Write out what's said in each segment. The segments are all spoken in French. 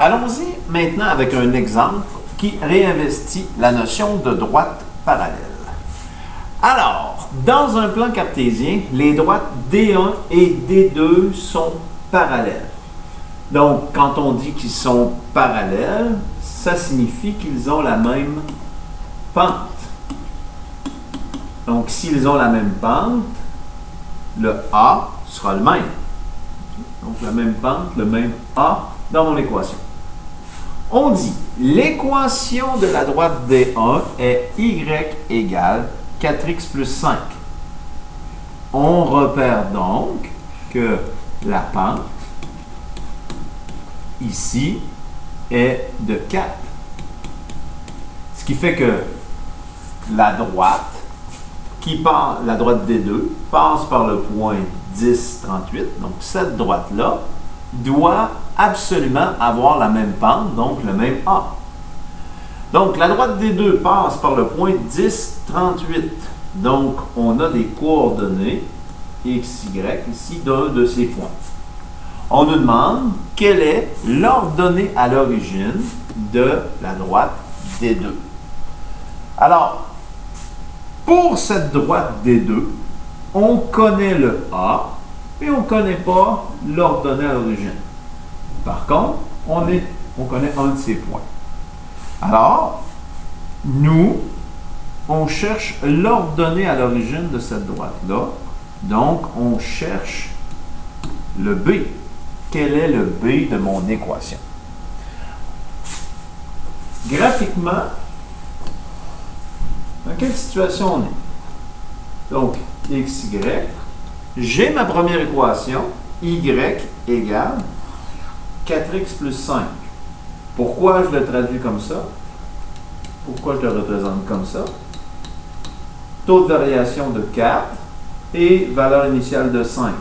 Allons-y maintenant avec un exemple qui réinvestit la notion de droite parallèle. Alors, dans un plan cartésien, les droites D1 et D2 sont parallèles. Donc, quand on dit qu'ils sont parallèles, ça signifie qu'ils ont la même pente. Donc, s'ils ont la même pente, le A sera le même. Donc, la même pente, le même A dans mon équation. On dit, l'équation de la droite D1 est Y égale 4x plus 5. On repère donc que la pente, ici, est de 4. Ce qui fait que la droite, la droite D2, passe par le point 10, 38. Donc, cette droite-là doit absolument avoir la même pente, donc le même A. Donc, la droite D2 passe par le point 10, 38. Donc, on a des coordonnées x, y ici d'un de ces points. On nous demande quelle est l'ordonnée à l'origine de la droite D2. Alors, pour cette droite D2, on connaît le A, mais on ne connaît pas l'ordonnée à l'origine. Par contre, on connaît un de ces points. Alors, nous, on cherche l'ordonnée à l'origine de cette droite-là. Donc, on cherche le B. Quel est le B de mon équation? Graphiquement, dans quelle situation on est? Donc, x, y. J'ai ma première équation, y égale 4x plus 5. Pourquoi je le traduis comme ça? Pourquoi je le représente comme ça? Taux de variation de 4 et valeur initiale de 5.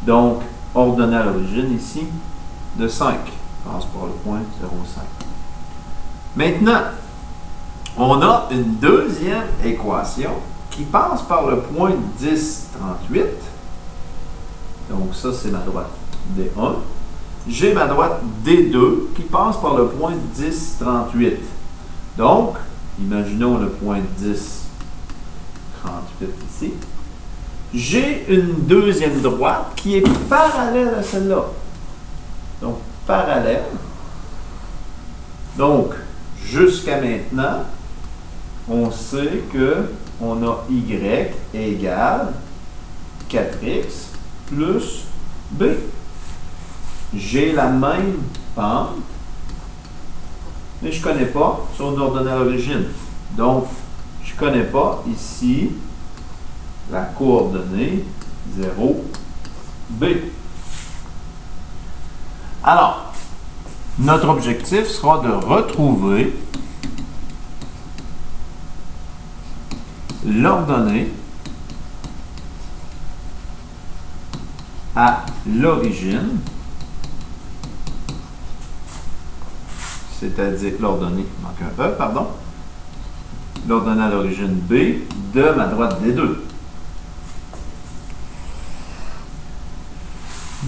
Donc, ordonnée à l'origine ici de 5. Passe par le point 0,5. Maintenant, on a une deuxième équation qui passe par le point 10, 38. Donc, ça, c'est ma droite D1. J'ai ma droite D2 qui passe par le point 10, 38. Donc, imaginons le point 10, 38 ici. J'ai une deuxième droite qui est parallèle à celle-là. Donc, parallèle. Donc, jusqu'à maintenant, on sait qu'on a y égale 4x plus b. J'ai la même pente, mais je ne connais pas son ordonnée à l'origine. Donc, je ne connais pas ici la coordonnée 0, b. Alors, notre objectif sera de retrouver l'ordonnée à l'origine, c'est-à-dire l'ordonnée, il manque un E, pardon, l'ordonnée à l'origine B de ma droite D2.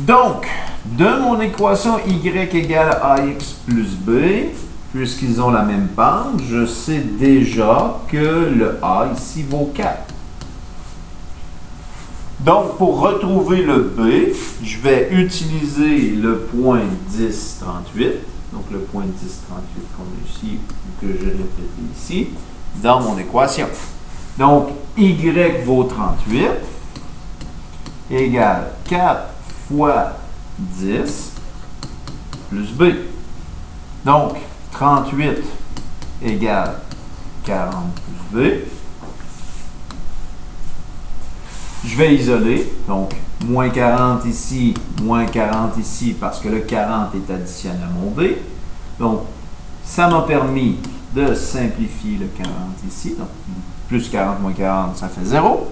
Donc, de mon équation y égale ax plus b, puisqu'ils ont la même pente, je sais déjà que le a ici vaut 4. Donc, pour retrouver le b, je vais utiliser le point 10, 38. Donc, le point 10, 38 qu'on a ici, que j'ai répété ici, dans mon équation. Donc, y vaut 38 égale 4 fois 10 plus b. Donc, 38 égale 40 plus b. Je vais isoler, donc moins 40 ici, moins 40 ici, parce que le 40 est additionné à mon b. Donc, ça m'a permis de simplifier le 40 ici. Donc, plus 40 moins 40, ça fait 0.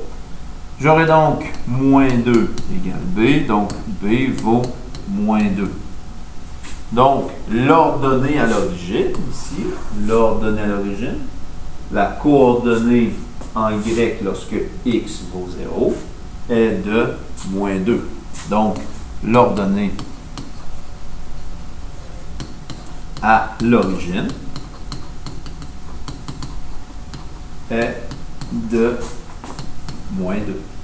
J'aurai donc moins 2 égale b, donc b vaut moins 2. Donc, l'ordonnée à l'origine, ici, l'ordonnée à l'origine, la coordonnée en y lorsque x vaut 0 est de moins 2. Donc, l'ordonnée à l'origine est de moins 2.